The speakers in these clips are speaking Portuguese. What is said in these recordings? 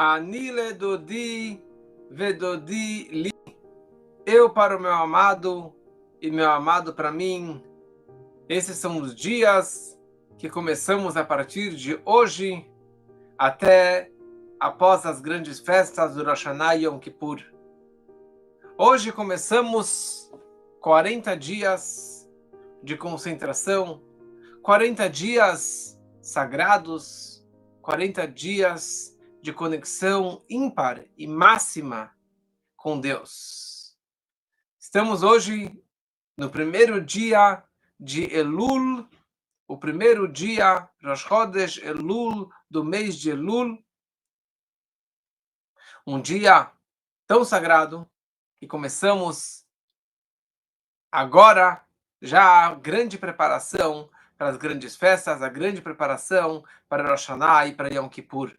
Ani ledodi vedodi li. Eu para o meu amado e meu amado para mim. Esses são os dias que começamos a partir de hoje até após as grandes festas do Rosh Hashanah e Yom Kippur. Hoje começamos 40 dias de concentração, 40 dias sagrados, 40 dias de conexão ímpar e máxima com Deus. Estamos hoje no primeiro dia de Elul, o primeiro dia, Rosh Chodesh Elul, do mês de Elul, um dia tão sagrado que começamos agora já a grande preparação para as grandes festas, a grande preparação para Rosh Hashanah e para Yom Kippur.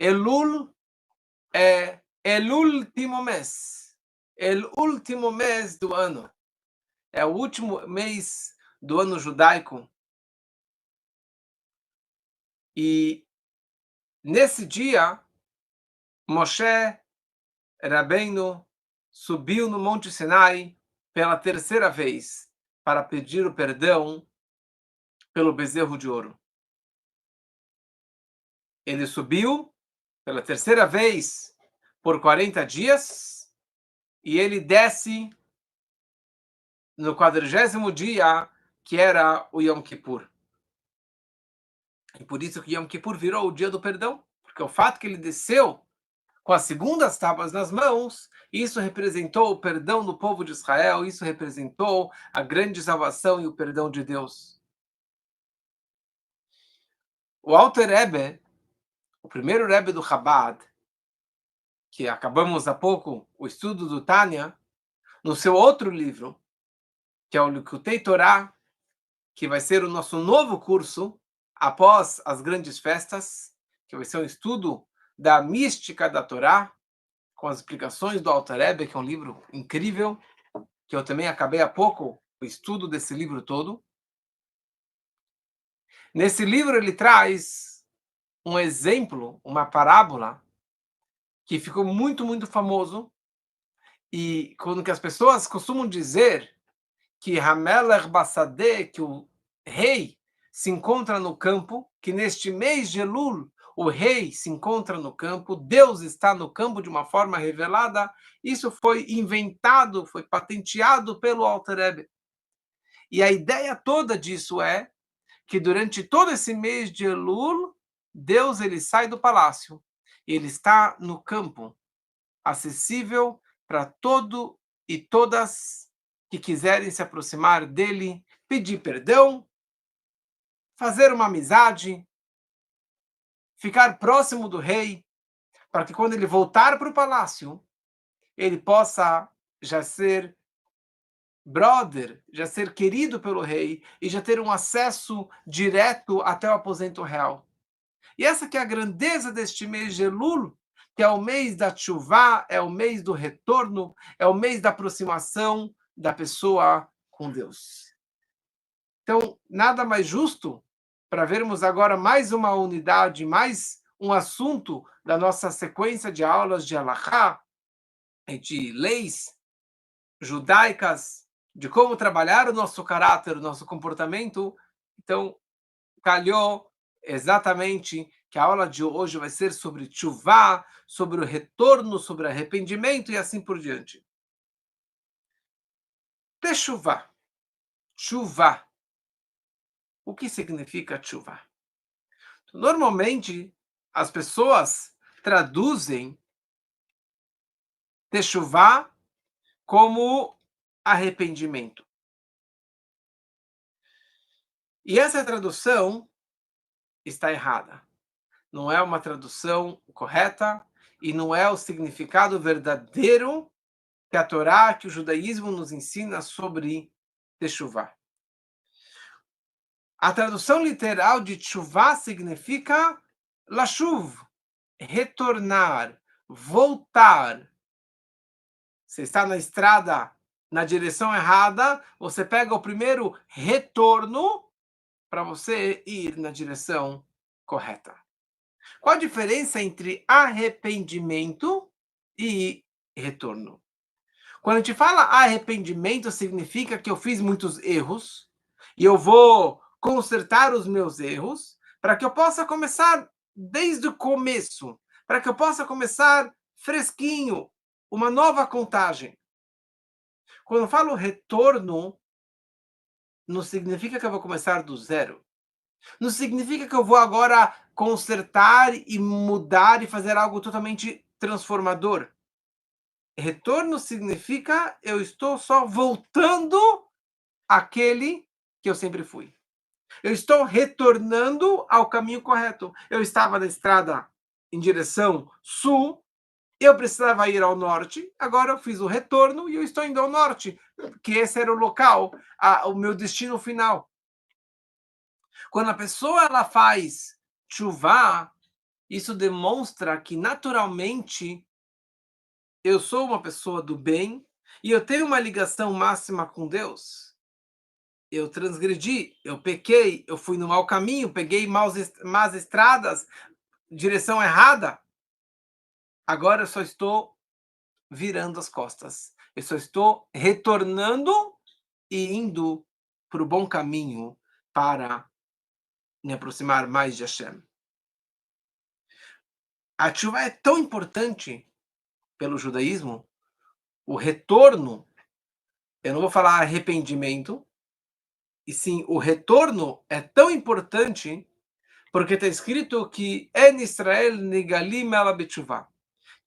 Elul é o último mês do ano. É o último mês do ano judaico. E nesse dia, Moshe Rabbeinu subiu no Monte Sinai pela terceira vez para pedir o perdão pelo bezerro de ouro. Ele subiu pela terceira vez por 40 dias e ele desce no 40º dia, que era o Yom Kippur. E por isso que Yom Kippur virou o dia do perdão, porque o fato que ele desceu com as segundas tábuas nas mãos, isso representou o perdão do povo de Israel, isso representou a grande salvação e o perdão de Deus. O Alter Rebbe, o primeiro Rebbe do Chabad, que acabamos há pouco o estudo do Tânia, no seu outro livro, que é o Likutei Torá, que vai ser o nosso novo curso após as grandes festas, que vai ser um estudo da mística da Torá, com as explicações do Alter Rebbe, que é um livro incrível, que eu também acabei há pouco o estudo desse livro todo. Nesse livro ele traz um exemplo, uma parábola, que ficou muito, muito famoso, e quando que as pessoas costumam dizer que Hamelech Bassadeh, que o rei se encontra no campo, que neste mês de Elul o rei se encontra no campo, Deus está no campo de uma forma revelada. Isso foi inventado, foi patenteado pelo Alter Rebbe. E a ideia toda disso é que durante todo esse mês de Elul, Deus ele sai do palácio, ele está no campo, acessível para todo e todas que quiserem se aproximar dele, pedir perdão, fazer uma amizade, ficar próximo do rei, para que quando ele voltar para o palácio, ele possa já ser brother, já ser querido pelo rei e já ter um acesso direto até o aposento real. E essa que é a grandeza deste mês de Elul, que é o mês da Tshuvá, é o mês do retorno, é o mês da aproximação da pessoa com Deus. Então, nada mais justo para vermos agora mais uma unidade, mais um assunto da nossa sequência de aulas de Halachá, de leis judaicas, de como trabalhar o nosso caráter, o nosso comportamento. Então, calhou exatamente que a aula de hoje vai ser sobre tchuvá, sobre o retorno, sobre arrependimento e assim por diante. Techuvá, tchuvá. O que significa tchuvá? Normalmente, as pessoas traduzem techuvá como arrependimento. E essa tradução está errada. Não é uma tradução correta e não é o significado verdadeiro que a Torá, que o judaísmo nos ensina sobre techuvá. A tradução literal de tchuvá significa lashuv, retornar, voltar. Você está na estrada na direção errada, você pega o primeiro retorno para você ir na direção correta. Qual a diferença entre arrependimento e retorno? Quando a gente fala arrependimento, significa que eu fiz muitos erros e eu vou consertar os meus erros para que eu possa começar desde o começo, para que eu possa começar fresquinho, uma nova contagem. Quando eu falo retorno, não significa que eu vou começar do zero. Não significa que eu vou agora consertar e mudar e fazer algo totalmente transformador. Retorno significa eu estou só voltando àquele que eu sempre fui. Eu estou retornando ao caminho correto. Eu estava na estrada em direção sul, eu precisava ir ao norte, agora eu fiz o retorno e eu estou indo ao norte, que esse era o local, o meu destino final. Quando a pessoa ela faz chuva, isso demonstra que naturalmente eu sou uma pessoa do bem e eu tenho uma ligação máxima com Deus. Eu transgredi, eu pequei, eu fui no mau caminho, peguei más estradas, direção errada. Agora eu só estou virando as costas. Eu só estou retornando e indo para o bom caminho para me aproximar mais de Hashem. A chuva é tão importante pelo judaísmo, o retorno, eu não vou falar arrependimento, e sim o retorno é tão importante porque está escrito que En Israel Nigalim Ela Betshuvah,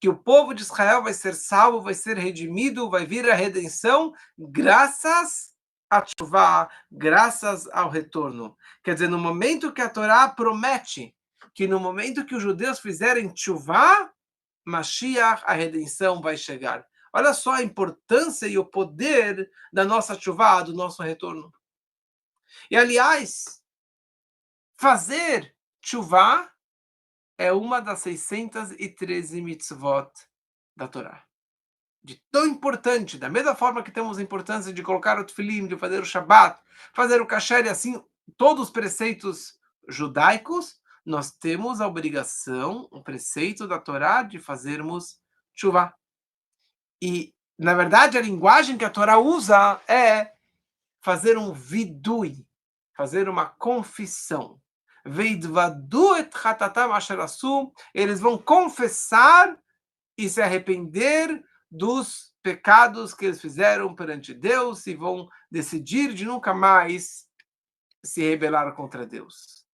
que o povo de Israel vai ser salvo, vai ser redimido, vai vir a redenção graças a Tchuvah, graças ao retorno. Quer dizer, no momento que a Torá promete que no momento que os judeus fizerem Tchuvah, Mashiach, a redenção vai chegar. Olha só a importância e o poder da nossa Tchuvah, do nosso retorno. E, aliás, fazer Tchuvah é uma das 613 mitzvot da Torá. De tão importante, da mesma forma que temos a importância de colocar o tefilim, de fazer o Shabat, fazer o kasher e assim todos os preceitos judaicos, nós temos a obrigação, o preceito da Torá de fazermos tshuva. E, na verdade, a linguagem que a Torá usa é fazer um vidui, fazer uma confissão. Veidvadu et chatatam asher asu, eles vão confessar e se arrepender dos pecados que eles fizeram perante Deus e vão decidir de nunca mais se rebelar contra Deus.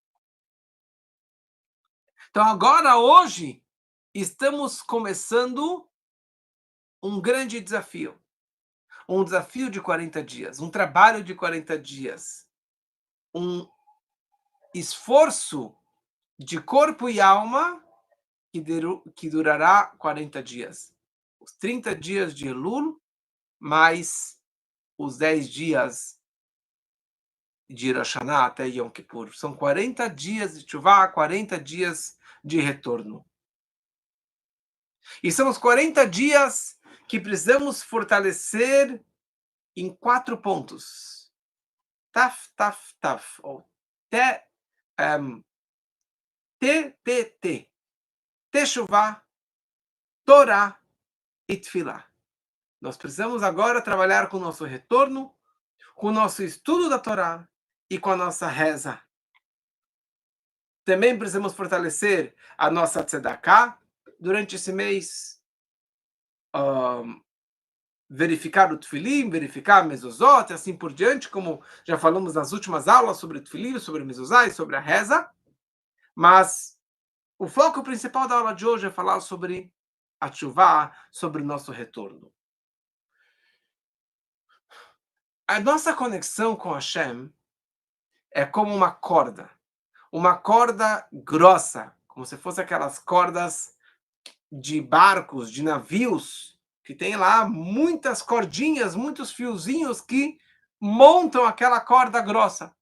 Então agora, hoje, estamos começando um grande desafio. Um desafio de 40 dias, um trabalho de 40 dias, um esforço de corpo e alma que durará 40 dias. Os 30 dias de Elul, mais os 10 dias de Rosh Hashanah até Yom Kippur. São 40 dias de Teshuvah, 40 dias de retorno. E são os 40 dias que precisamos fortalecer em 4 pontos. Taf, taf, taf. Ou TTT. Teshuvah, Torá e Tfilah. Nós precisamos agora trabalhar com o nosso retorno, com o nosso estudo da Torá e com a nossa reza. Também precisamos fortalecer a nossa tzedakah durante esse mês. Verificar o tefilim, verificar a mezuzot e assim por diante, como já falamos nas últimas aulas sobre o tefilim, sobre a mezuzá e sobre a reza. Mas o foco principal da aula de hoje é falar sobre a teshuvah, sobre o nosso retorno. A nossa conexão com Hashem é como uma corda grossa, como se fosse aquelas cordas de barcos, de navios, que tem lá muitas cordinhas, muitos fiozinhos que montam aquela corda grossa.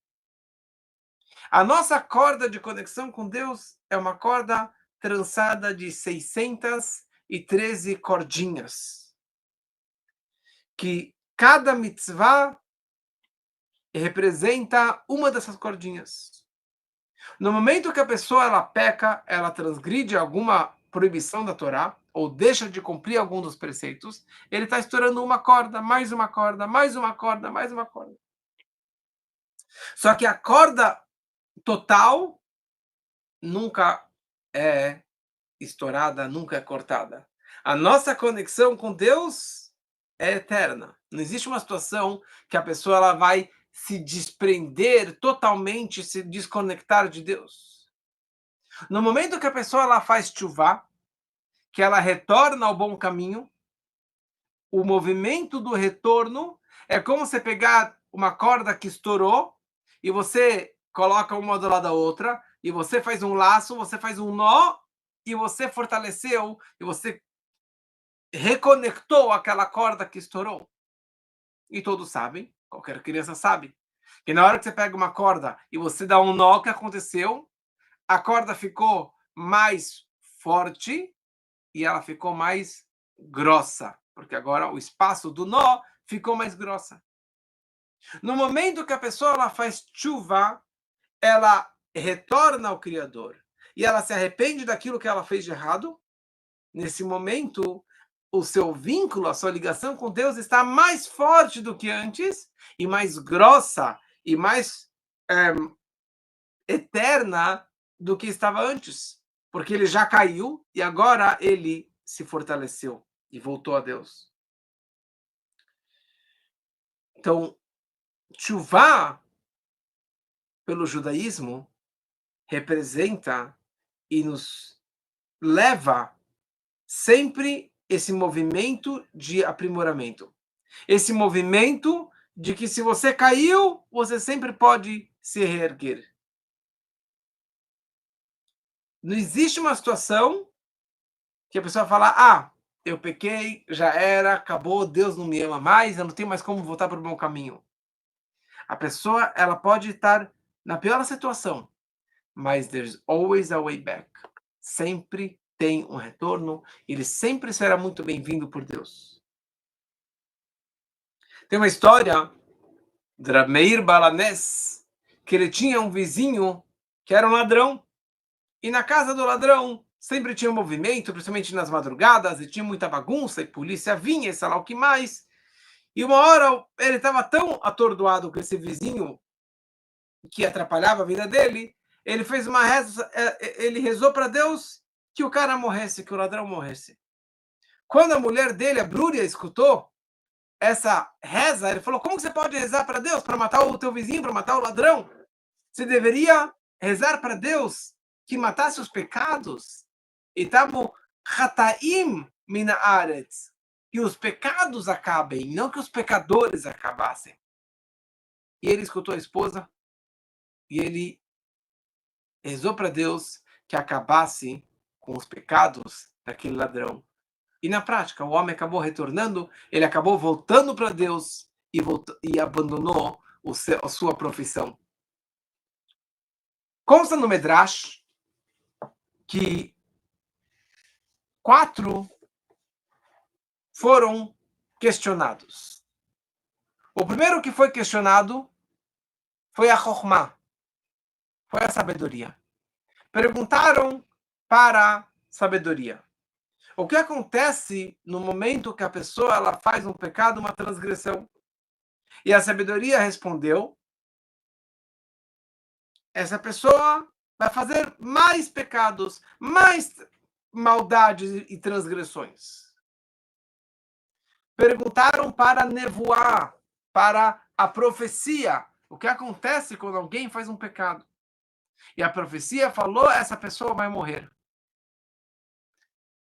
A nossa corda de conexão com Deus é uma corda trançada de 613 cordinhas, que cada mitzvah representa uma dessas cordinhas. No momento que a pessoa ela peca, ela transgride alguma proibição da Torá, ou deixa de cumprir algum dos preceitos, ele está estourando uma corda, mais uma corda, mais uma corda, mais uma corda. Só que a corda total nunca é estourada, nunca é cortada. A nossa conexão com Deus é eterna. Não existe uma situação que a pessoa ela vai se desprender totalmente, se desconectar de Deus. No momento que a pessoa ela faz chuva, que ela retorna ao bom caminho, o movimento do retorno é como você pegar uma corda que estourou e você coloca uma do lado da outra e você faz um laço, você faz um nó e você fortaleceu e você reconectou aquela corda que estourou. E todos sabem, qualquer criança sabe, que na hora que você pega uma corda e você dá um nó, o que aconteceu? A corda ficou mais forte e ela ficou mais grossa, porque agora o espaço do nó ficou mais grossa. No momento que a pessoa ela faz chuva, ela retorna ao Criador e ela se arrepende daquilo que ela fez de errado. Nesse momento, o seu vínculo, a sua ligação com Deus está mais forte do que antes e mais grossa e mais eterna do que estava antes, porque ele já caiu e agora ele se fortaleceu e voltou a Deus. Então, Tchuvá, pelo judaísmo, representa e nos leva sempre esse movimento de aprimoramento. Esse movimento de que se você caiu, você sempre pode se reerguer. Não existe uma situação que a pessoa fala, eu pequei, já era, acabou, Deus não me ama mais, eu não tenho mais como voltar para o bom caminho. A pessoa, ela pode estar na pior situação, mas there's always a way back. Sempre tem um retorno, ele sempre será muito bem-vindo por Deus. Tem uma história de Meir Balanés, que ele tinha um vizinho que era um ladrão, e na casa do ladrão sempre tinha um movimento, principalmente nas madrugadas, e tinha muita bagunça, e polícia vinha, e sei lá o que mais. E uma hora ele estava tão atordoado com esse vizinho que atrapalhava a vida dele, ele fez uma reza, ele rezou para Deus que o cara morresse, que o ladrão morresse. Quando a mulher dele, a Brúria, escutou essa reza, ele falou: como você pode rezar para Deus para matar o teu vizinho, para matar o ladrão? Você deveria rezar para Deus que matasse os pecados. E tabu hataim mina aretz, que os pecados acabem, não que os pecadores acabassem. E ele escutou a esposa e ele rezou para Deus que acabasse com os pecados daquele ladrão. E na prática, o homem acabou retornando, ele acabou voltando para Deus e abandonou a sua profissão. Consta no Medrash que 4 foram questionados. O primeiro que foi questionado foi a Chokhmah, foi a sabedoria. Perguntaram para a sabedoria. O que acontece no momento que a pessoa ela faz um pecado, uma transgressão? E a sabedoria respondeu: essa pessoa vai fazer mais pecados, mais maldades e transgressões. Perguntaram para nevoar, para a profecia. O que acontece quando alguém faz um pecado? E a profecia falou: essa pessoa vai morrer.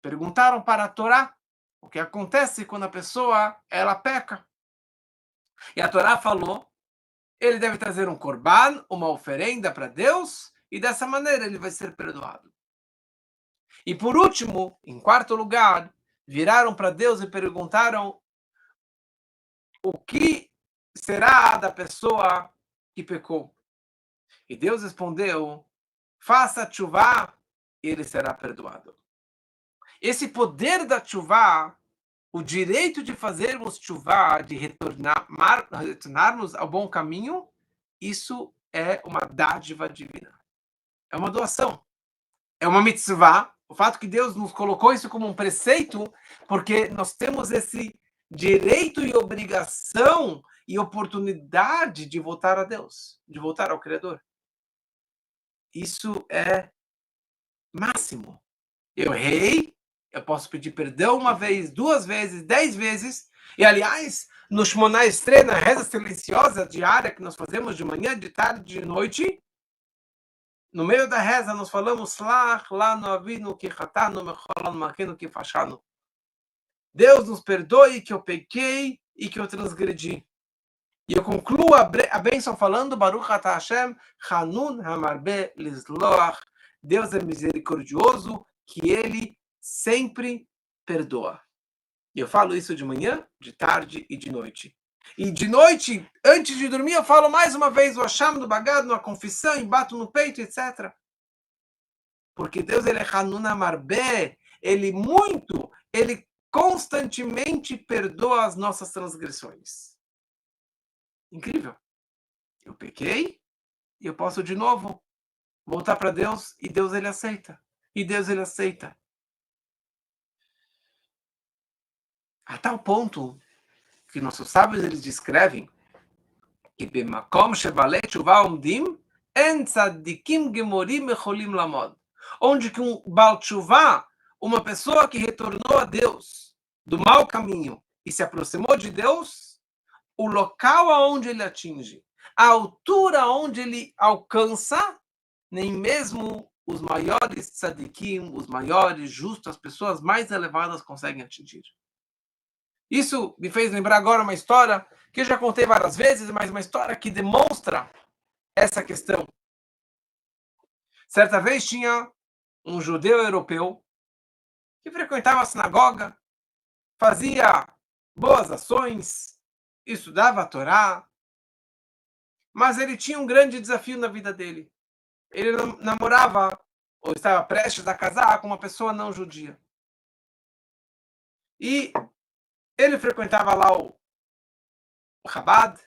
Perguntaram para a Torá. O que acontece quando a pessoa ela peca? E a Torá falou: ele deve trazer um corban, uma oferenda para Deus, e dessa maneira ele vai ser perdoado. E por último, em quarto lugar, viraram para Deus e perguntaram: o que será da pessoa que pecou? E Deus respondeu: faça tshuva e ele será perdoado. Esse poder da tshuva, o direito de fazermos tshuva, de retornarmos ao bom caminho, isso é uma dádiva divina. É uma doação. É uma mitzvah. O fato que Deus nos colocou isso como um preceito, porque nós temos esse direito e obrigação e oportunidade de voltar a Deus, de voltar ao Criador. Isso é máximo. Eu errei, eu posso pedir perdão uma vez, 2 vezes, 10 vezes. E, aliás, no Shmoná Esrei, na reza silenciosa diária que nós fazemos de manhã, de tarde, de noite, no meio da reza nós falamos Slach lanu avinu ki chatanu mechol makenu ki fashanu. Deus nos perdoe que eu pequei e que eu transgredi. E eu concluo a bênção falando Baruch atah Hashem, Hanun hamarbe lisloach. Deus é misericordioso, que ele sempre perdoa. E eu falo isso de manhã, de tarde e de noite. E de noite, antes de dormir, eu falo mais uma vez o Hasham do Bagad, numa confissão, e bato no peito, etc. Porque Deus, ele é Hanun hamarbe, ele constantemente perdoa as nossas transgressões. Incrível. Eu pequei e eu posso de novo voltar para Deus e Deus ele aceita. E Deus ele aceita. A tal ponto que nossos sábios eles descrevem que bemakom shevalei tshuva omdim en tzadikim gemorim mecholim lamod. Onde que um Baal Tshuva, uma pessoa que retornou a Deus do mau caminho e se aproximou de Deus, o local aonde ele atinge, a altura aonde ele alcança, nem mesmo os maiores tzadikim, os maiores justos, as pessoas mais elevadas conseguem atingir. Isso me fez lembrar agora uma história que eu já contei várias vezes, mas uma história que demonstra essa questão. Certa vez tinha um judeu europeu que frequentava a sinagoga, fazia boas ações, estudava a Torá, mas ele tinha um grande desafio na vida dele. Ele namorava ou estava prestes a casar com uma pessoa não judia. E ele frequentava lá o Chabad,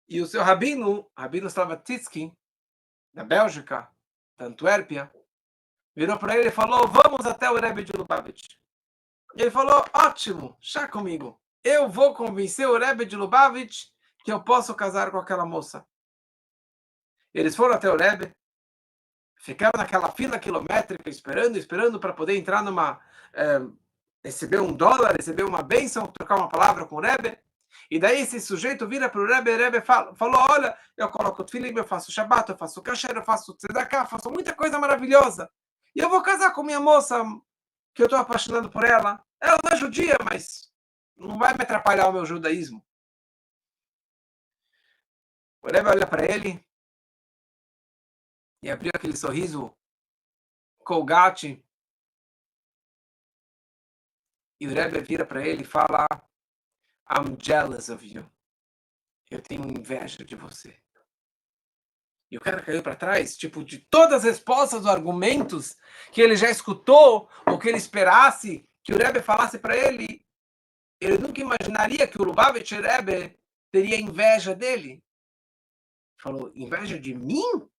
e o seu rabino Slavatsky, da Bélgica, da Antuérpia, virou para ele e falou: vamos até o Rebbe de Lubavitch. Ele falou: ótimo, chá comigo. Eu vou convencer o Rebbe de Lubavitch que eu posso casar com aquela moça. Eles foram até o Rebbe, ficaram naquela fila quilométrica, esperando para poder entrar receber $1, receber uma bênção, trocar uma palavra com o Rebbe. E daí esse sujeito vira para o Rebbe falou: olha, eu coloco tefilin, eu faço Shabbat, eu faço kasher, eu faço tzedakah, faço muita coisa maravilhosa. E eu vou casar com minha moça, que eu estou apaixonado por ela. Ela não é judia, mas não vai me atrapalhar o meu judaísmo. O Rebbe olha para ele e abriu aquele sorriso Colgate. E o Rebbe vira para ele e fala: I'm jealous of you. Eu tenho inveja de você. E o cara caiu para trás, tipo, de todas as respostas, os argumentos que ele já escutou, ou que ele esperasse que o Rebbe falasse para ele, ele nunca imaginaria que o Lubavitch Rebbe teria inveja dele. Falou: inveja de mim?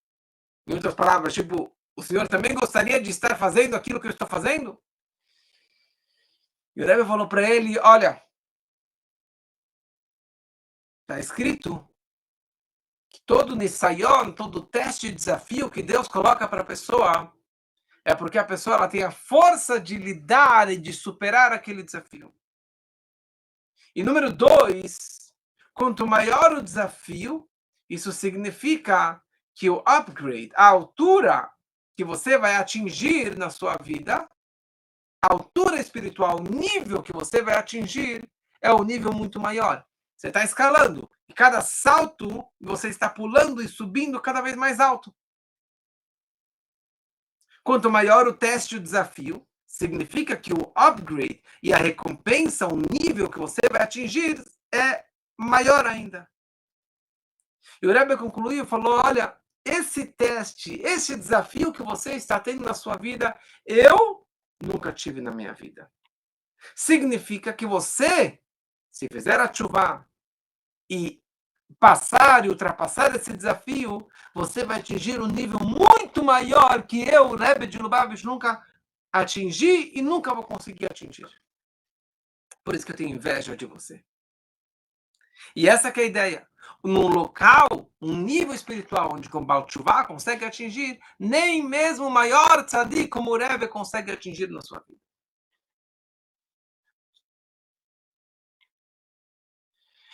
Em outras palavras, tipo, o senhor também gostaria de estar fazendo aquilo que eu estou fazendo? E o Rebbe falou para ele: olha, está escrito que todo nisayon, todo teste e desafio que Deus coloca para a pessoa é porque a pessoa ela tem a força de lidar e de superar aquele desafio. E número 2, quanto maior o desafio, isso significa que o upgrade, a altura que você vai atingir na sua vida, a altura espiritual, o nível que você vai atingir é um nível muito maior. Você está escalando. E cada salto, você está pulando e subindo cada vez mais alto. Quanto maior o teste e o desafio, significa que o upgrade e a recompensa, o nível que você vai atingir, é maior ainda. E o Rebbe concluiu e falou: olha, esse teste, esse desafio que você está tendo na sua vida, eu nunca tive na minha vida. Significa que você, se fizer a tshuva e passar e ultrapassar esse desafio, você vai atingir um nível muito muito maior que eu, Rebbe de Lubavitch, nunca atingi e nunca vou conseguir atingir. Por isso que eu tenho inveja de você. E essa que é a ideia. Num local, um nível espiritual onde o Baal Tshuva consegue atingir, nem mesmo o maior tzadik como o Rebbe consegue atingir na sua vida.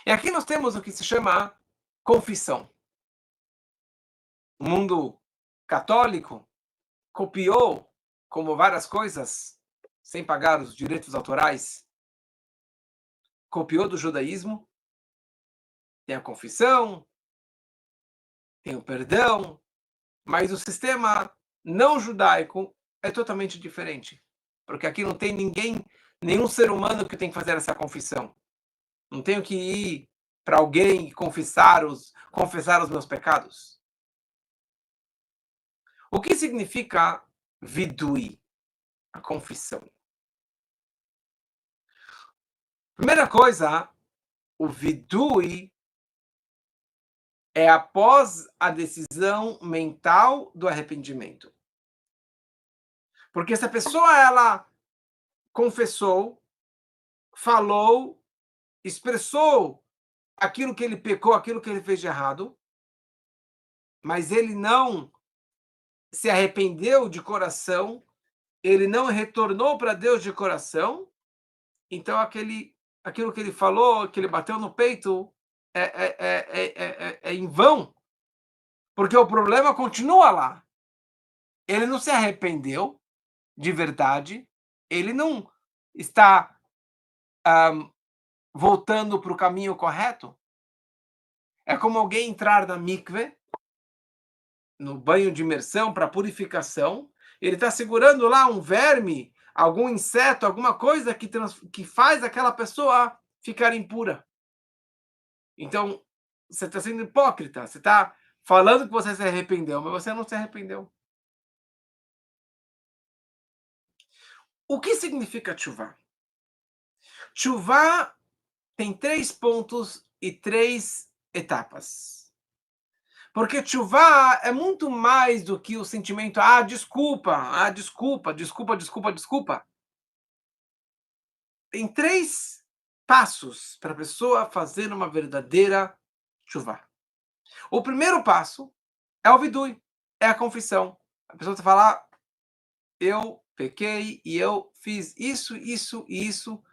E aqui nós temos o que se chama confissão. O mundo católico copiou, como várias coisas, sem pagar os direitos autorais, copiou do judaísmo. Tem a confissão, tem o perdão, mas o sistema não judaico é totalmente diferente. Porque aqui não tem ninguém, nenhum ser humano que tem que fazer essa confissão. Não tenho que ir para alguém e confessar os meus pecados. O que significa vidui, a confissão? Primeira coisa, o vidui é após a decisão mental do arrependimento. Porque se a pessoa ela confessou, falou, expressou aquilo que ele pecou, aquilo que ele fez de errado, mas ele não se arrependeu de coração, ele não retornou para Deus de coração, então aquilo que ele falou, que ele bateu no peito, é em vão, porque o problema continua lá. Ele não se arrependeu de verdade, ele não está voltando para o caminho correto. É como alguém entrar na mikve, no banho de imersão para purificação, ele está segurando lá um verme, algum inseto, alguma coisa que faz aquela pessoa ficar impura. Então, você está sendo hipócrita, você está falando que você se arrependeu, mas você não se arrependeu. O que significa tshuva? Tshuva tem 3 pontos e 3 etapas. Porque tshuva é muito mais do que o sentimento, desculpa, desculpa. Tem 3 passos para a pessoa fazer uma verdadeira tshuva. O primeiro passo é o vidui, é a confissão. A pessoa fala, eu pequei e eu fiz isso, isso e isso.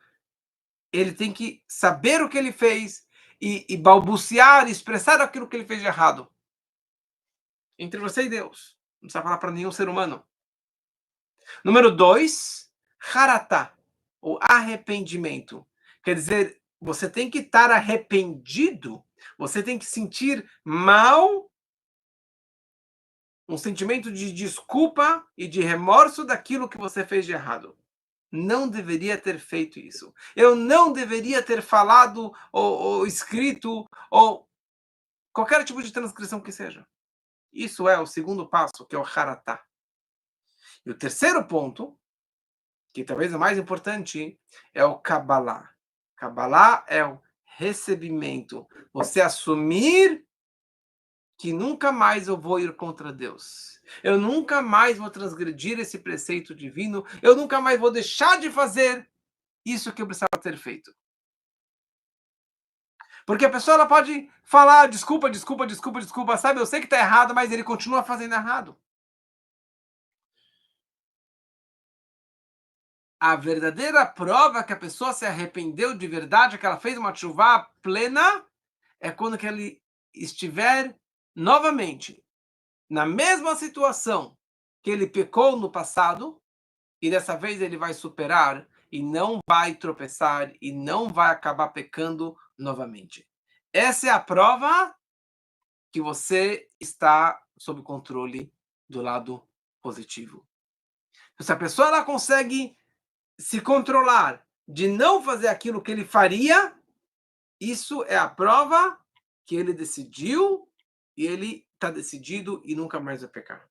Ele tem que saber o que ele fez e balbuciar, expressar aquilo que ele fez de errado. Entre você e Deus. Não precisa falar para nenhum ser humano. Número 2, haratá, o arrependimento. Quer dizer, você tem que estar arrependido, você tem que sentir mal, um sentimento de desculpa e de remorso daquilo que você fez de errado. Não deveria ter feito isso. Eu não deveria ter falado ou escrito ou qualquer tipo de transcrição que seja. Isso é o segundo passo, que é o haratá. E o terceiro ponto, que talvez é o mais importante, é o Kabbalah. Kabbalah é o recebimento. Você assumir que nunca mais eu vou ir contra Deus. Eu nunca mais vou transgredir esse preceito divino. Eu nunca mais vou deixar de fazer isso que eu precisava ter feito. Porque a pessoa ela pode falar desculpa, sabe? Eu sei que está errado, mas ele continua fazendo errado. A verdadeira prova que a pessoa se arrependeu de verdade, que ela fez uma tshuva plena, é quando que ele estiver novamente na mesma situação que ele pecou no passado, e dessa vez ele vai superar e não vai tropeçar e não vai acabar pecando novamente. Essa é a prova que você está sob controle do lado positivo. Se a pessoa ela consegue se controlar de não fazer aquilo que ele faria, isso é a prova que ele decidiu e ele está decidido e nunca mais vai pecar.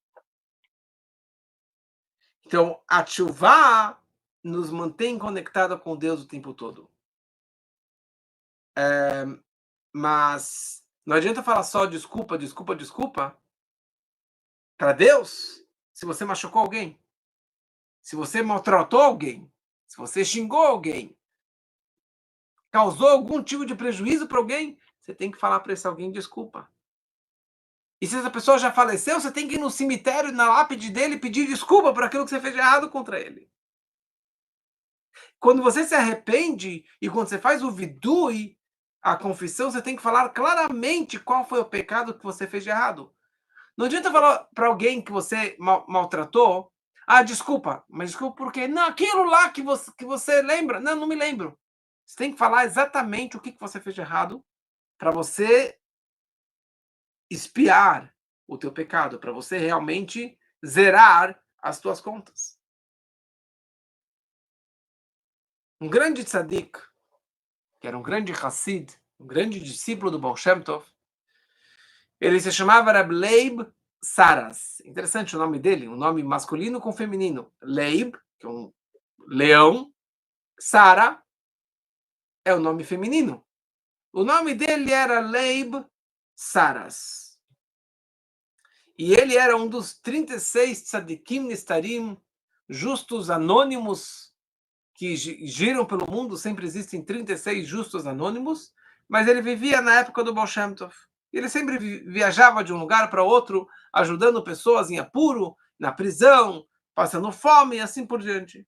Então, a tshuva nos mantém conectados com Deus o tempo todo. Mas não adianta falar só desculpa, para Deus se você machucou alguém, se você maltratou alguém, se você xingou alguém, causou algum tipo de prejuízo para alguém, você tem que falar para esse alguém desculpa. E se essa pessoa já faleceu, você tem que ir no cemitério, na lápide dele, pedir desculpa por aquilo que você fez de errado contra ele. Quando você se arrepende e quando você faz o vidui, a confissão, você tem que falar claramente qual foi o pecado que você fez de errado. Não adianta falar para alguém que você maltratou, ah, desculpa, mas desculpa por quê? Não, aquilo lá que você lembra. Não, não me lembro. Você tem que falar exatamente o que você fez de errado para você expiar o teu pecado, para você realmente zerar as tuas contas. Um grande tzadik, que era um grande Hassid, um grande discípulo do Baal Shem Tov, ele se chamava Rab Leib Saras. Interessante o nome dele, um nome masculino com feminino. Leib, que é um leão, Sara é o nome feminino. O nome dele era Leib Saras. E ele era um dos 36 tzadikim nistarim, justos anônimos, que giram pelo mundo. Sempre existem 36 justos anônimos, mas ele vivia na época do Baal Shem Tov. Ele sempre viajava de um lugar para outro, ajudando pessoas em apuro, na prisão, passando fome e assim por diante.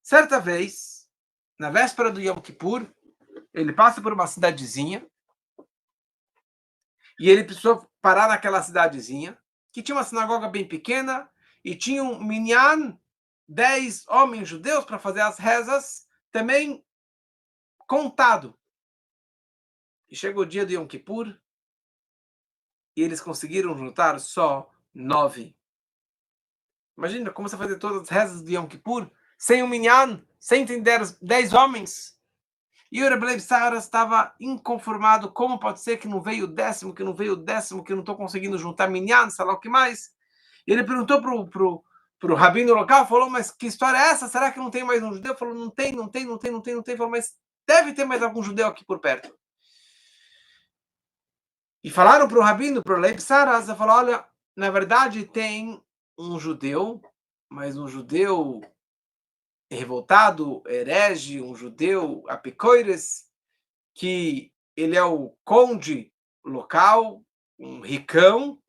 Certa vez, na véspera do Yom Kippur, ele passa por uma cidadezinha e ele precisou parar naquela cidadezinha, que tinha uma sinagoga bem pequena e tinha um minyan, 10 homens judeus para fazer as rezas, também contado. E chega o dia do Yom Kippur e eles conseguiram juntar só 9. Imagina como você fazer todas as rezas do Yom Kippur sem um minyan, sem entender 10 homens. E o Reb Leib Saras estava inconformado. Como pode ser que não veio o décimo, que não veio o décimo, que eu não estou conseguindo juntar minyan, sei lá o que mais? E ele perguntou pro rabino local, falou, mas que história é essa? Será que não tem mais um judeu? Falou, não tem, não tem, não tem, não tem, não tem. Falou, mas deve ter mais algum judeu aqui por perto. E falaram para o rabino, para o Leib Saras, falou, olha, na verdade tem um judeu, mas um judeu revoltado, herege, um judeu apicoires, que ele é o conde local, um ricão,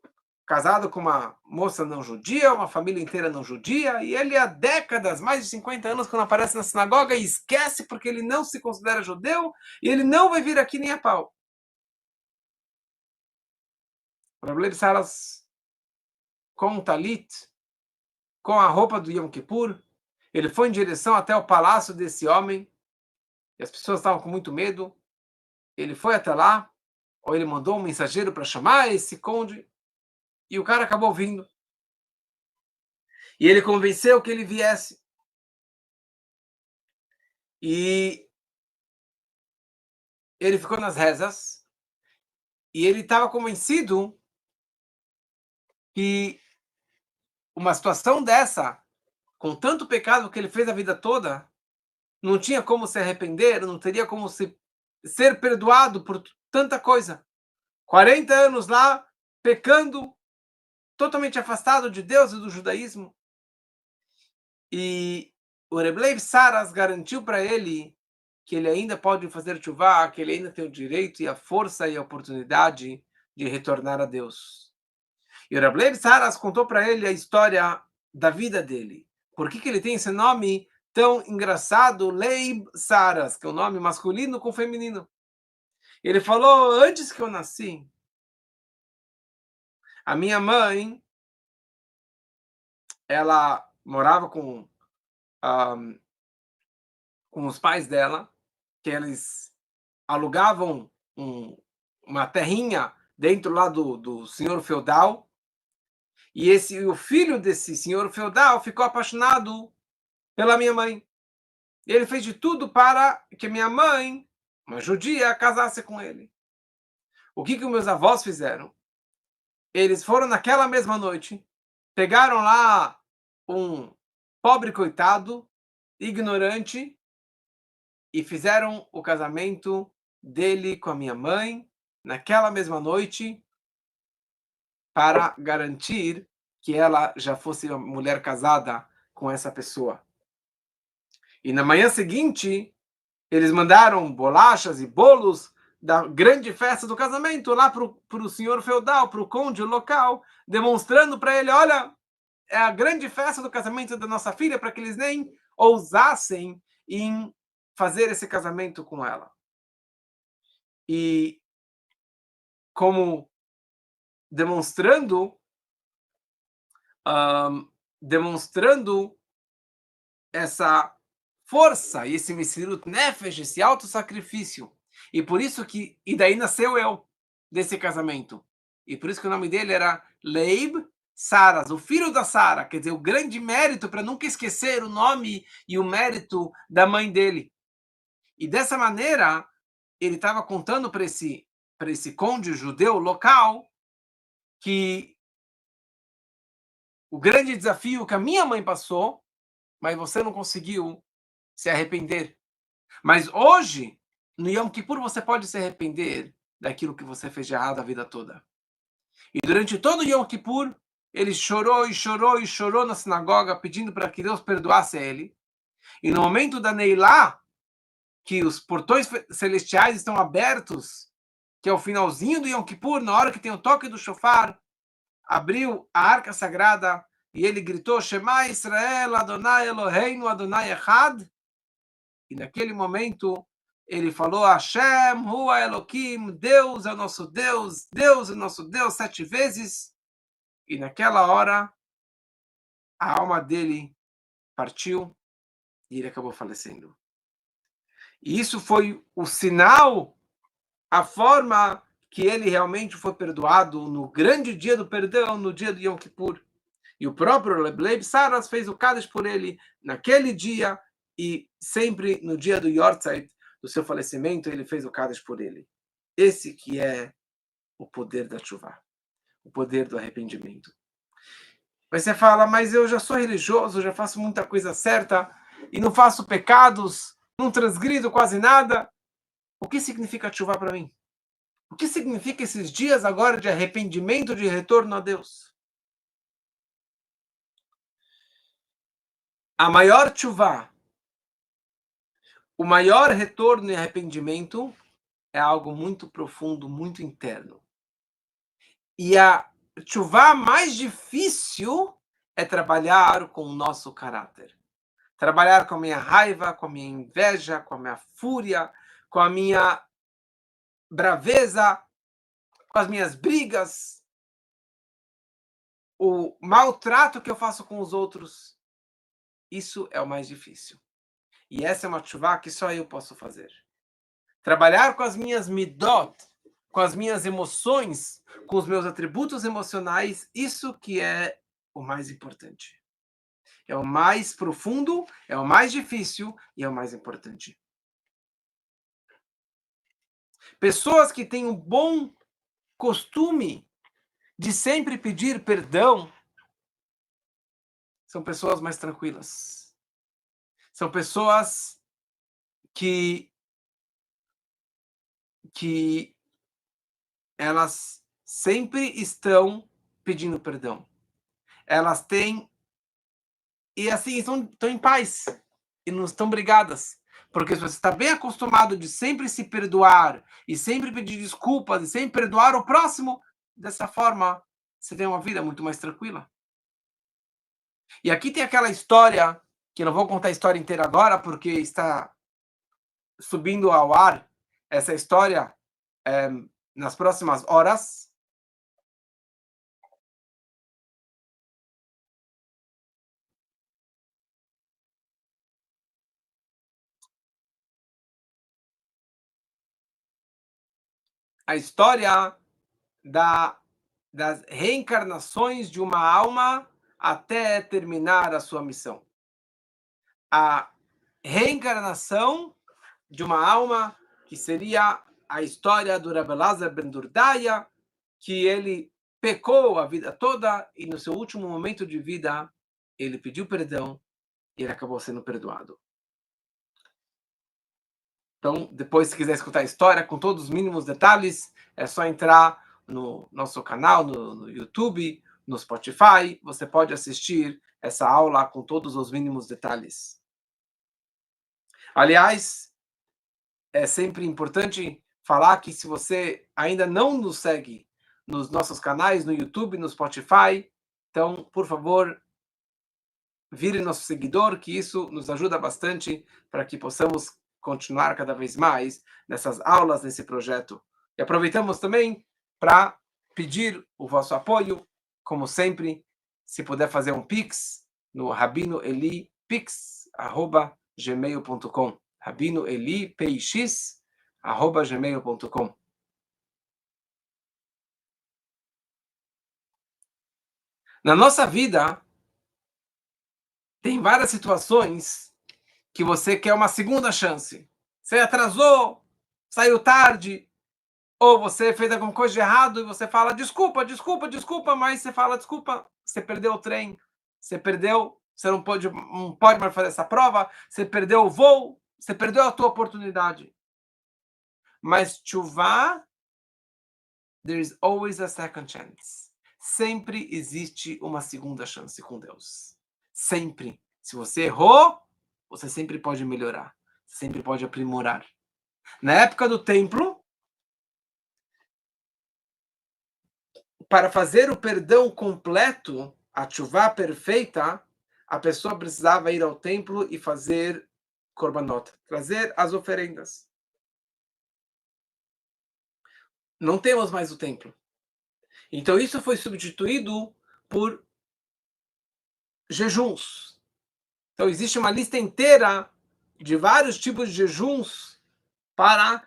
casado com uma moça não judia, uma família inteira não judia, e ele há décadas, mais de 50 anos, quando aparece na sinagoga, e esquece porque ele não se considera judeu, e ele não vai vir aqui nem a pau. Rabbi Saras, com o talit, com a roupa do Yom Kippur, ele foi em direção até o palácio desse homem, e as pessoas estavam com muito medo. Ele foi até lá, ou ele mandou um mensageiro para chamar esse conde, e o cara acabou vindo. E ele convenceu que ele viesse. E ele ficou nas rezas, e ele estava convencido que uma situação dessa, com tanto pecado que ele fez a vida toda, não tinha como se arrepender, não teria como ser perdoado por tanta coisa. 40 anos lá, pecando, totalmente afastado de Deus e do judaísmo. E o Reb Leib Saras garantiu para ele que ele ainda pode fazer tshuva, que ele ainda tem o direito e a força e a oportunidade de retornar a Deus. E o Reb Leib Saras contou para ele a história da vida dele. Por que ele tem esse nome tão engraçado, Leib Saras, que é um nome masculino com feminino? Ele falou, antes que eu nasci, a minha mãe, ela morava um, com os pais dela, que eles alugavam uma terrinha dentro lá do senhor feudal, e o filho desse senhor feudal ficou apaixonado pela minha mãe. E ele fez de tudo para que minha mãe, uma judia, casasse com ele. O que os meus avós fizeram? Eles foram naquela mesma noite, pegaram lá um pobre coitado, ignorante, e fizeram o casamento dele com a minha mãe naquela mesma noite para garantir que ela já fosse uma mulher casada com essa pessoa. E na manhã seguinte, eles mandaram bolachas e bolos da grande festa do casamento lá para o senhor feudal, para o conde local, demonstrando para ele, olha, é a grande festa do casamento da nossa filha, para que eles nem ousassem em fazer esse casamento com ela. E como demonstrando, demonstrando essa força e esse Messirut Nefesh, esse auto-sacrifício. E por isso que, e daí nasceu eu, desse casamento. E por isso que o nome dele era Leib Saras, o filho da Sara, quer dizer, o grande mérito, para nunca esquecer o nome e o mérito da mãe dele. E dessa maneira, ele estava contando para esse conde judeu local que o grande desafio que a minha mãe passou, mas você não conseguiu se arrepender. Mas hoje, no Yom Kippur, você pode se arrepender daquilo que você fez de errado a vida toda. E durante todo o Yom Kippur, ele chorou e chorou e chorou na sinagoga, pedindo para que Deus perdoasse ele. E no momento da Neilá, que os portões celestiais estão abertos, que é o finalzinho do Yom Kippur, na hora que tem o toque do shofar, abriu a arca sagrada e ele gritou: Shema Israel, Adonai Eloheinu, Adonai Echad. E naquele momento ele falou: Hashem, Hua Elohim, Deus é o nosso Deus, Deus é o nosso Deus, 7 vezes. E naquela hora a alma dele partiu e ele acabou falecendo. E isso foi o sinal, a forma que ele realmente foi perdoado no grande dia do perdão, no dia do Yom Kippur. E o próprio Leib Saras fez o Kadesh por ele naquele dia e sempre no dia do Yortzeit, do seu falecimento, ele fez o Kadesh por ele. Esse que é o poder da chuva, o poder do arrependimento. Mas você fala, mas eu já sou religioso, já faço muita coisa certa e não faço pecados, não transgrido quase nada. O que significa chuva para mim? O que significa esses dias agora de arrependimento, de retorno a Deus? A maior chuva, o maior retorno e arrependimento é algo muito profundo, muito interno. E a chuva mais difícil é trabalhar com o nosso caráter. Trabalhar com a minha raiva, com a minha inveja, com a minha fúria, com a minha braveza, com as minhas brigas, o maltrato que eu faço com os outros. Isso é o mais difícil. E essa é uma chuva que só eu posso fazer. Trabalhar com as minhas midot, com as minhas emoções, com os meus atributos emocionais, isso que é o mais importante. É o mais profundo, é o mais difícil e é o mais importante. Pessoas que têm um bom costume de sempre pedir perdão são pessoas mais tranquilas. São pessoas que elas sempre estão pedindo perdão. Elas têm e assim estão em paz e não estão brigadas. Porque se você está bem acostumado de sempre se perdoar e sempre pedir desculpas e sempre perdoar o próximo, dessa forma você tem uma vida muito mais tranquila. E aqui tem aquela história, que eu não vou contar a história inteira agora, porque está subindo ao ar essa história nas próximas horas. A história das reencarnações de uma alma até terminar a sua missão. A reencarnação de uma alma, que seria a história do Rabbi Elazar ben Durdaya, que ele pecou a vida toda e no seu último momento de vida ele pediu perdão e ele acabou sendo perdoado. Então, depois, se quiser escutar a história com todos os mínimos detalhes, é só entrar no nosso canal, no YouTube, no Spotify, você pode assistir essa aula com todos os mínimos detalhes. Aliás, é sempre importante falar que se você ainda não nos segue nos nossos canais, no YouTube, no Spotify, então, por favor, vire nosso seguidor, que isso nos ajuda bastante para que possamos continuar cada vez mais nessas aulas, nesse projeto. E aproveitamos também para pedir o vosso apoio, como sempre, se puder fazer um Pix no rabinoelipix@gmail.com, rabinoelipix@gmail.com. Na nossa vida, tem várias situações que você quer uma segunda chance. Você atrasou, saiu tarde, ou você fez alguma coisa de errado e você fala desculpa, desculpa, desculpa, mas você fala desculpa, você perdeu o trem, você perdeu, você não pode mais fazer essa prova, você perdeu o voo, você perdeu a tua oportunidade. Mas tshuva, there is always a second chance. Sempre existe uma segunda chance com Deus. Sempre. Se você errou, você sempre pode melhorar, sempre pode aprimorar. Na época do templo, para fazer o perdão completo, a tshuva perfeita, a pessoa precisava ir ao templo e fazer korbanot, trazer as oferendas. Não temos mais o templo. Então isso foi substituído por jejuns. Então existe uma lista inteira de vários tipos de jejuns para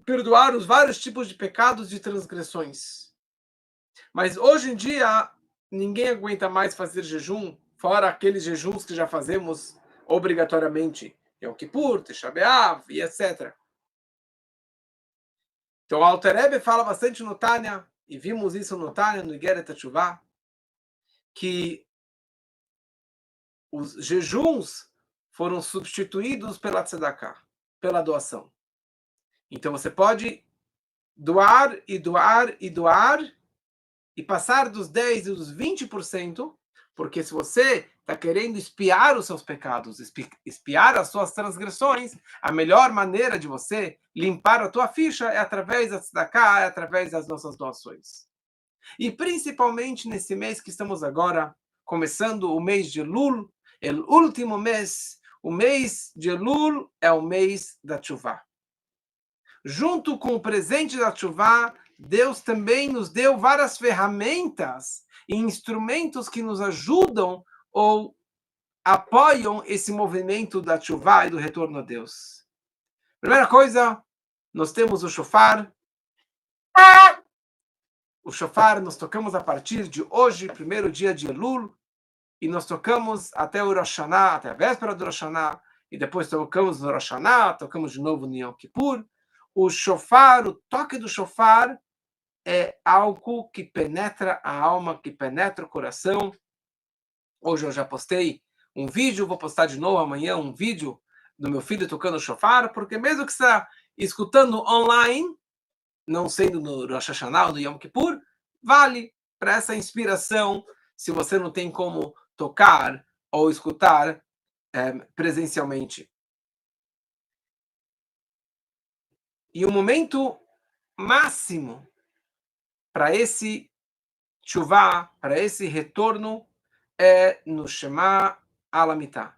perdoar os vários tipos de pecados e transgressões. Mas hoje em dia, ninguém aguenta mais fazer jejum, fora aqueles jejuns que já fazemos obrigatoriamente, Yom Kippur, Tisha B'Av e etc. Então, o Alter Rebbe fala bastante no Tânia, e vimos isso no Tânia, no Igeret HaTeshuvah, que os jejuns foram substituídos pela tzedakah, pela doação. Então, você pode doar e doar e doar, e passar dos 10% e dos 20%, porque se você está querendo espiar os seus pecados, espiar as suas transgressões, a melhor maneira de você limpar a tua ficha é através da tzedakah, é através das nossas doações. E principalmente nesse mês que estamos agora, começando o mês de Elul, o último mês, o mês de Elul é o mês da tshuva. Junto com o presente da tshuva, Deus também nos deu várias ferramentas e instrumentos que nos ajudam ou apoiam esse movimento da tshuva e do retorno a Deus. Primeira coisa, nós temos o shofar. O shofar nós tocamos a partir de hoje, primeiro dia de Elul, e nós tocamos até o Rosh Hashanah, até a véspera do Rosh Hashanah, e depois tocamos no Rosh Hashanah, tocamos de novo no Yom Kippur. O shofar, o toque do shofar, é algo que penetra a alma, que penetra o coração. Hoje eu já postei um vídeo, vou postar de novo amanhã um vídeo do meu filho tocando shofar, porque mesmo que você está escutando online, não sendo no Rosh Hashanah ou no Yom Kippur, vale para essa inspiração, se você não tem como tocar ou escutar presencialmente. E o momento máximo para esse tshuva, para esse retorno, é no Shema Alamitá.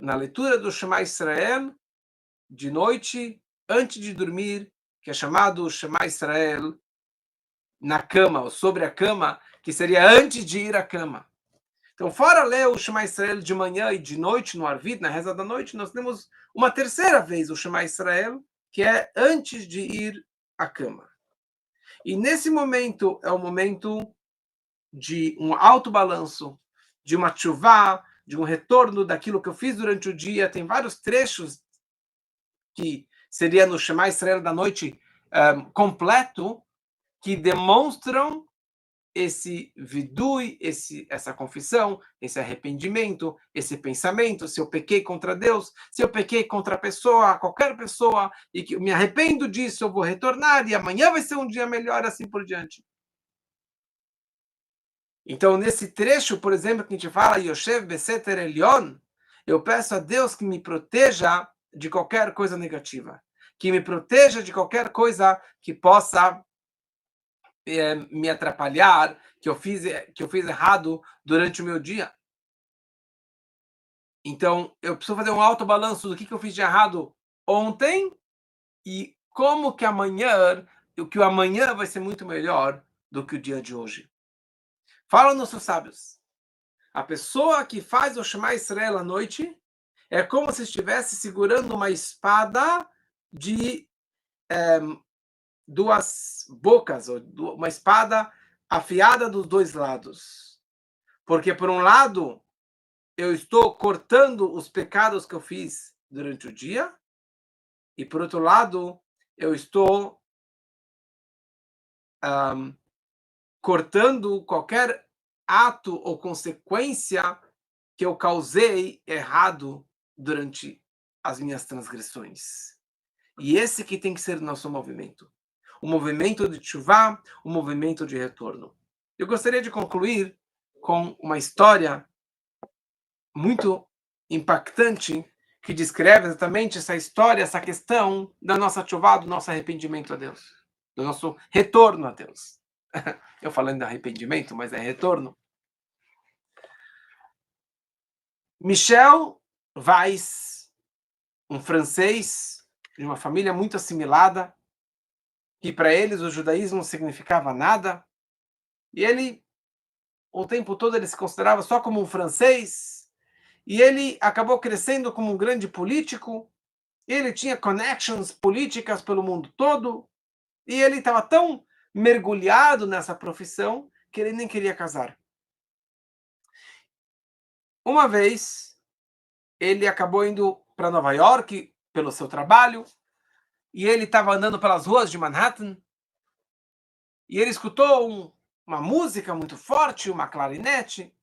Na leitura do Shema Israel, de noite, antes de dormir, que é chamado Shema Israel, na cama, ou sobre a cama, que seria antes de ir à cama. Então, fora ler o Shema Israel de manhã e de noite no Arvit, na reza da noite, nós temos uma terceira vez o Shema Israel, que é antes de ir à cama. E nesse momento é o momento de um alto balanço, de uma tshuva, de um retorno daquilo que eu fiz durante o dia. Tem vários trechos que seria no Shema Israel da noite completo, que demonstram esse vidui, essa confissão, esse arrependimento, esse pensamento, se eu pequei contra Deus, se eu pequei contra a pessoa, qualquer pessoa, e que eu me arrependo disso, eu vou retornar, e amanhã vai ser um dia melhor, assim por diante. Então, nesse trecho, por exemplo, que a gente fala, Yoshev Beseter Elyon, eu peço a Deus que me proteja de qualquer coisa negativa, que me proteja de qualquer coisa que possa me atrapalhar, que eu fiz errado durante o meu dia. Então, eu preciso fazer um autobalanço do que eu fiz de errado ontem e como que amanhã, o que o amanhã vai ser muito melhor do que o dia de hoje. Falam nossos sábios. A pessoa que faz o Shema Israel à noite é como se estivesse segurando uma espada de duas bocas, ou uma espada afiada dos dois lados. Porque, por um lado, eu estou cortando os pecados que eu fiz durante o dia, e, por outro lado, eu estou um, cortando qualquer ato ou consequência que eu causei errado durante as minhas transgressões. E esse que tem que ser o nosso movimento. O movimento de tshuva, o movimento de retorno. Eu gostaria de concluir com uma história muito impactante que descreve exatamente essa história, essa questão da nossa tshuva, do nosso arrependimento a Deus, do nosso retorno a Deus. Eu falando de arrependimento, mas é retorno. Michel Weiss, um francês de uma família muito assimilada, que para eles o judaísmo não significava nada, e ele, o tempo todo, ele se considerava só como um francês, e ele acabou crescendo como um grande político, ele tinha connections políticas pelo mundo todo, e ele estava tão mergulhado nessa profissão que ele nem queria casar. Uma vez, ele acabou indo para Nova York pelo seu trabalho, e ele estava andando pelas ruas de Manhattan, e ele escutou uma música muito forte, uma clarinete,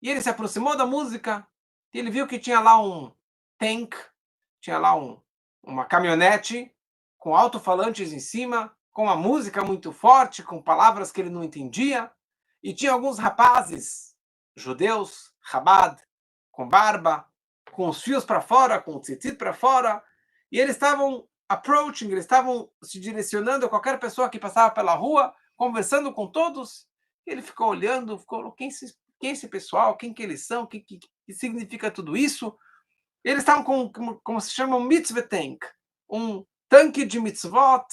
e ele se aproximou da música, e ele viu que tinha lá um tank, tinha lá uma caminhonete com alto-falantes em cima, com uma música muito forte, com palavras que ele não entendia, e tinha alguns rapazes judeus, Chabad, com barba, com os fios para fora, com o tzitzit para fora, e eles estavam eles estavam se direcionando a qualquer pessoa que passava pela rua, conversando com todos. E ele ficou olhando, ficou, quem é esse pessoal? Quem que eles são? Que significa tudo isso? Eles estavam como se chama, um mitzvah tank, um tanque de mitzvot,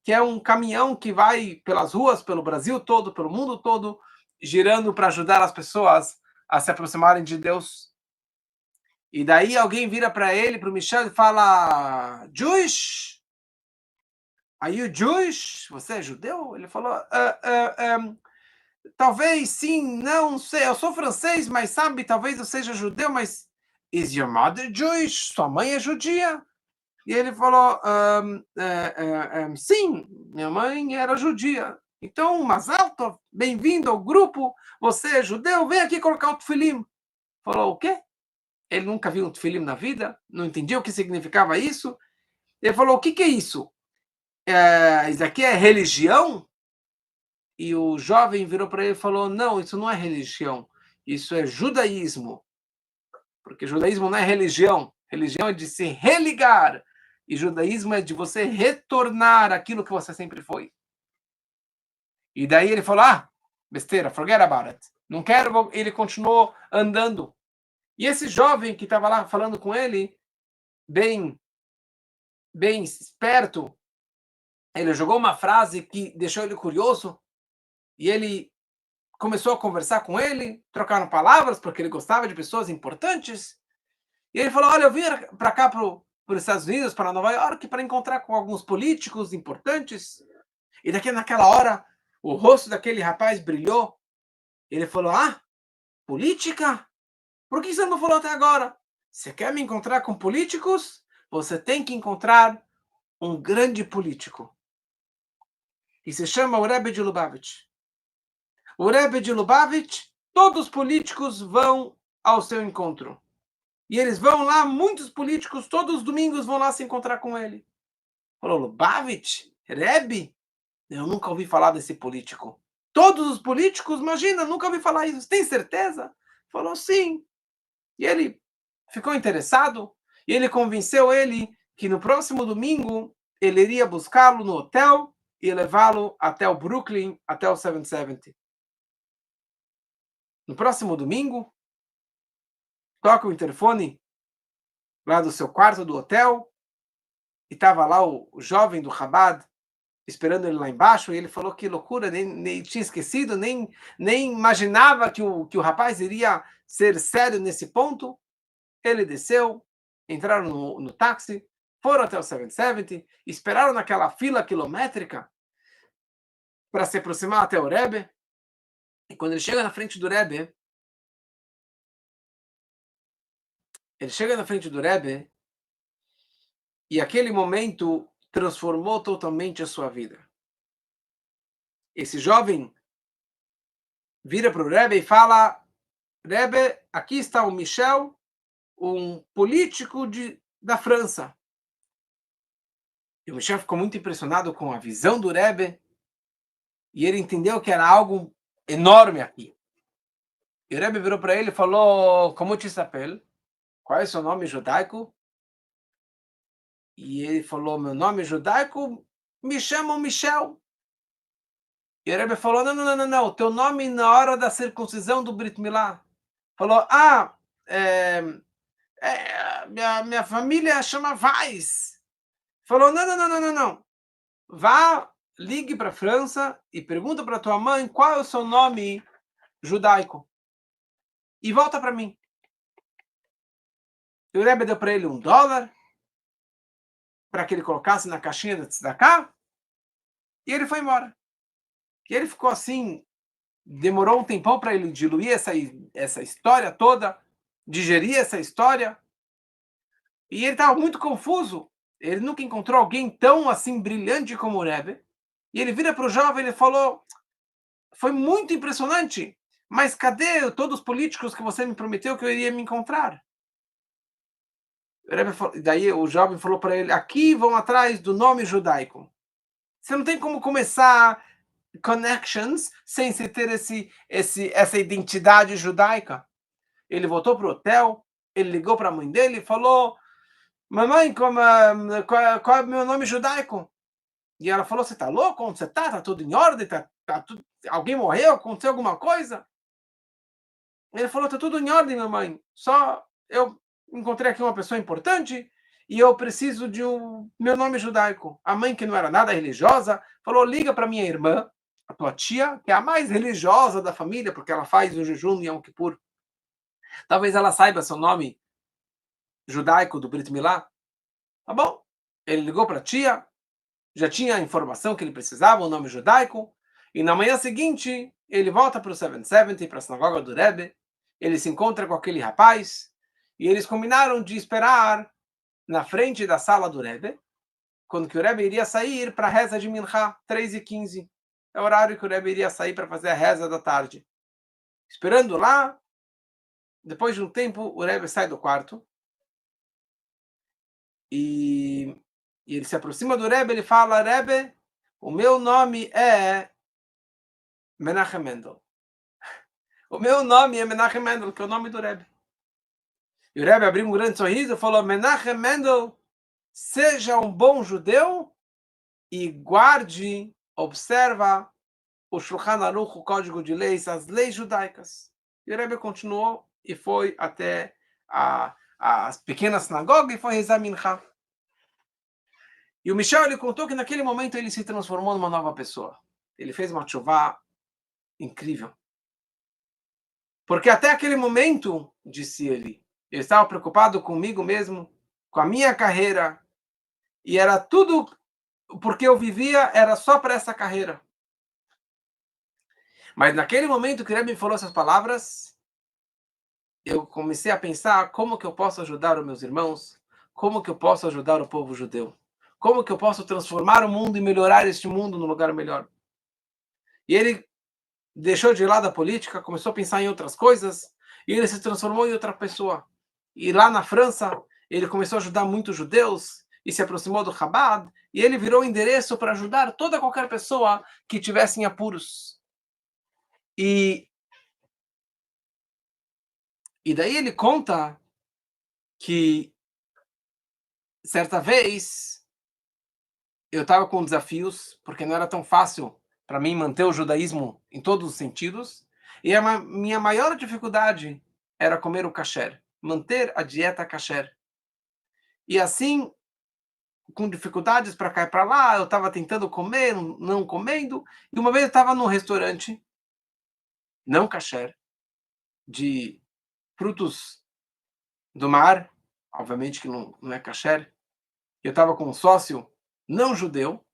que é um caminhão que vai pelas ruas, pelo Brasil todo, pelo mundo todo, girando para ajudar as pessoas a se aproximarem de Deus. E daí alguém vira para ele, para o Michel, e fala: Jewish? Are you Jewish? Você é judeu? Ele falou: talvez sim, não sei, eu sou francês, mas sabe, talvez eu seja judeu, mas is your mother Jewish? Sua mãe é judia? E ele falou: sim, minha mãe era judia. Então, Mazal Tov, bem-vindo ao grupo, você é judeu, vem aqui colocar o tefilim. Falou: o quê? Ele nunca viu um tefilim na vida, não entendia o que significava isso. Ele falou: o que é isso? Isso aqui é religião? E o jovem virou para ele e falou: não, isso não é religião, isso é judaísmo. Porque judaísmo não é religião, religião é de se religar, e judaísmo é de você retornar aquilo que você sempre foi. E daí ele falou: besteira, forget about it. Não quero. Ele continuou andando. E esse jovem que estava lá falando com ele, bem, bem esperto, ele jogou uma frase que deixou ele curioso, e ele começou a conversar com ele, trocaram palavras, porque ele gostava de pessoas importantes. E ele falou: olha, eu vim para cá, para os Estados Unidos, para Nova York, para encontrar com alguns políticos importantes. E naquela hora, o rosto daquele rapaz brilhou. Ele falou: política? Por que você não falou até agora? Você quer me encontrar com políticos? Você tem que encontrar um grande político. E se chama o Rebbe de Lubavitch. O Rebbe de Lubavitch, todos os políticos vão ao seu encontro. E eles vão lá, muitos políticos, todos os domingos vão lá se encontrar com ele. Falou: Lubavitch? Rebbe? Eu nunca ouvi falar desse político. Todos os políticos, imagina, nunca ouvi falar isso. Tem certeza? Falou sim. E ele ficou interessado e ele convenceu ele que no próximo domingo ele iria buscá-lo no hotel e levá-lo até o Brooklyn, até o 770. No próximo domingo, toca o interfone lá do seu quarto do hotel e estava lá o jovem do Chabad esperando ele lá embaixo, e ele falou que loucura, nem tinha esquecido, nem imaginava que o rapaz iria ser sério nesse ponto. Ele desceu, entraram no táxi, foram até o 770, esperaram naquela fila quilométrica para se aproximar até o Rebbe, e quando ele chega na frente do Rebbe, e aquele momento transformou totalmente a sua vida. Esse jovem vira para o Rebbe e fala: Rebbe, aqui está o Michel, um político da França. E o Michel ficou muito impressionado com a visão do Rebbe e ele entendeu que era algo enorme aqui. E o Rebbe virou para ele e falou: Como te sapel? Qual é o seu nome judaico? E ele falou: Meu nome judaico, me chamam Michel. E o Rebbe falou: Não, teu nome na hora da circuncisão do Brit Milá. Falou: é, minha família chama Weiss. Falou: Não. Vá, ligue para a França e pergunta para tua mãe qual é o seu nome judaico. E volta para mim. E o Rebbe deu para ele $1 para que ele colocasse na caixinha da tzedakah e ele foi embora. E ele ficou assim, demorou um tempão para ele diluir essa história toda, digerir essa história. E ele estava muito confuso. Ele nunca encontrou alguém tão assim brilhante como o Rebbe. E ele vira para o jovem e ele falou: Foi muito impressionante, mas cadê todos os políticos que você me prometeu que eu iria me encontrar? Daí o jovem falou para ele: Aqui vão atrás do nome judaico. Você não tem como começar connections sem se ter essa identidade judaica. Ele voltou para o hotel, ele ligou para a mãe dele e falou: Mamãe, qual é o meu nome judaico? E ela falou: Você está louco? Onde você está? Está tudo em ordem? Alguém morreu? Aconteceu alguma coisa? Ele falou: Está tudo em ordem, mamãe. Só eu encontrei aqui uma pessoa importante e eu preciso de meu nome judaico. A mãe, que não era nada religiosa, falou: Liga para minha irmã, a tua tia, que é a mais religiosa da família, porque ela faz o jejum em Yom Kippur. Talvez ela saiba seu nome judaico do Brit Milá. Tá bom? Ele ligou para a tia, já tinha a informação que ele precisava, o nome judaico, e na manhã seguinte ele volta para o 770, para a sinagoga do Rebbe, ele se encontra com aquele rapaz, e eles combinaram de esperar na frente da sala do Rebbe, quando que o Rebbe iria sair para a reza de Minchá, 3h15. É o horário que o Rebbe iria sair para fazer a reza da tarde. Esperando lá, depois de um tempo, o Rebbe sai do quarto, e ele se aproxima do Rebbe, ele fala: Rebbe, o meu nome é Menachem Mendel. O meu nome é Menachem Mendel, que é o nome do Rebbe. E o Rebbe abriu um grande sorriso e falou: Menachem Mendel, seja um bom judeu e guarde, observa o Shulchan Aruch, o Código de Leis, as leis judaicas. E o Rebbe continuou e foi até a pequena sinagoga e foi rezar Minchá. E o Michel, ele contou que naquele momento ele se transformou numa nova pessoa. Ele fez uma tshuvá incrível. Porque até aquele momento, disse ele, eu estava preocupado comigo mesmo, com a minha carreira, e era tudo porque eu vivia, era só para essa carreira. Mas naquele momento que ele me falou essas palavras, eu comecei a pensar como que eu posso ajudar os meus irmãos, como que eu posso ajudar o povo judeu, como que eu posso transformar o mundo e melhorar este mundo num lugar melhor. E ele deixou de lado a política, começou a pensar em outras coisas, e ele se transformou em outra pessoa. E lá na França, ele começou a ajudar muitos judeus, e se aproximou do Chabad, e ele virou endereço para ajudar toda qualquer pessoa que tivesse em apuros. E, e daí ele conta que certa vez eu estava com desafios, porque não era tão fácil para mim manter o judaísmo em todos os sentidos, e minha maior dificuldade era comer o kasher, manter a dieta kasher. E assim, com dificuldades para cá e para lá, eu estava tentando comer, não comendo, e uma vez eu estava num restaurante, não kasher, de frutos do mar, obviamente que não é kasher, eu estava com um sócio não judeu,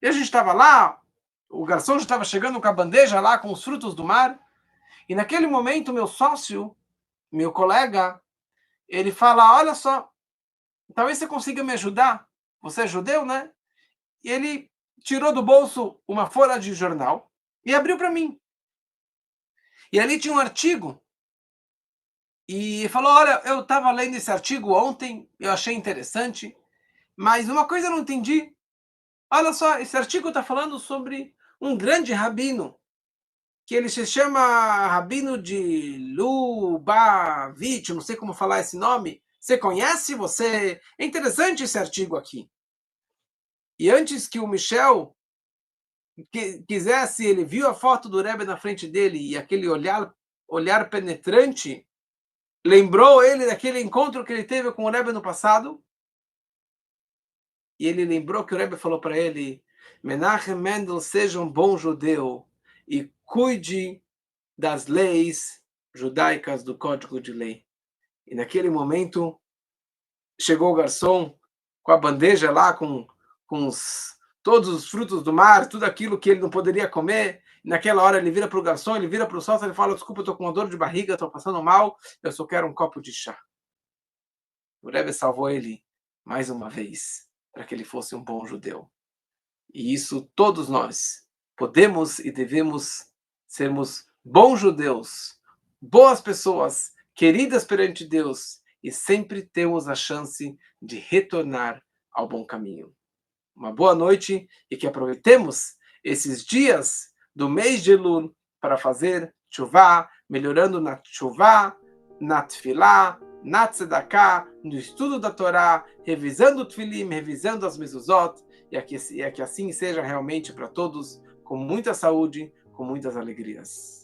e a gente estava lá, o garçom já estava chegando com a bandeja lá com os frutos do mar, e naquele momento meu sócio, meu colega, ele fala, olha só, talvez você consiga me ajudar, você é judeu, né? E ele tirou do bolso uma folha de jornal e abriu para mim. E ali tinha um artigo, e falou, olha, eu estava lendo esse artigo ontem, eu achei interessante, mas uma coisa eu não entendi. Olha só, esse artigo está falando sobre um grande rabino, que ele se chama Rabino de Lubavitch, não sei como falar esse nome. Você conhece? Você? É interessante esse artigo aqui. E antes que o Michel quisesse, ele viu a foto do Rebbe na frente dele e aquele olhar penetrante, lembrou ele daquele encontro que ele teve com o Rebbe no passado. E ele lembrou que o Rebbe falou para ele, Menachem Mendel, seja um bom judeu e cuide das leis judaicas do Código de Lei. E naquele momento chegou o garçom com a bandeja lá com todos os frutos do mar, tudo aquilo que ele não poderia comer. E naquela hora ele vira para o garçom, ele vira para o sócio, ele fala, desculpa, eu estou com uma dor de barriga, estou passando mal, eu só quero um copo de chá. O Rebbe salvou ele mais uma vez, para que ele fosse um bom judeu. E isso todos nós podemos e devemos sermos bons judeus, boas pessoas, queridas perante Deus, e sempre temos a chance de retornar ao bom caminho. Uma boa noite e que aproveitemos esses dias do mês de Elul para fazer chuvá, melhorando na chuvá, na tefilá, na tzedakah, no estudo da Torá, revisando o tefilim, revisando as mezuzot, e que assim seja realmente para todos, com muita saúde, com muitas alegrias.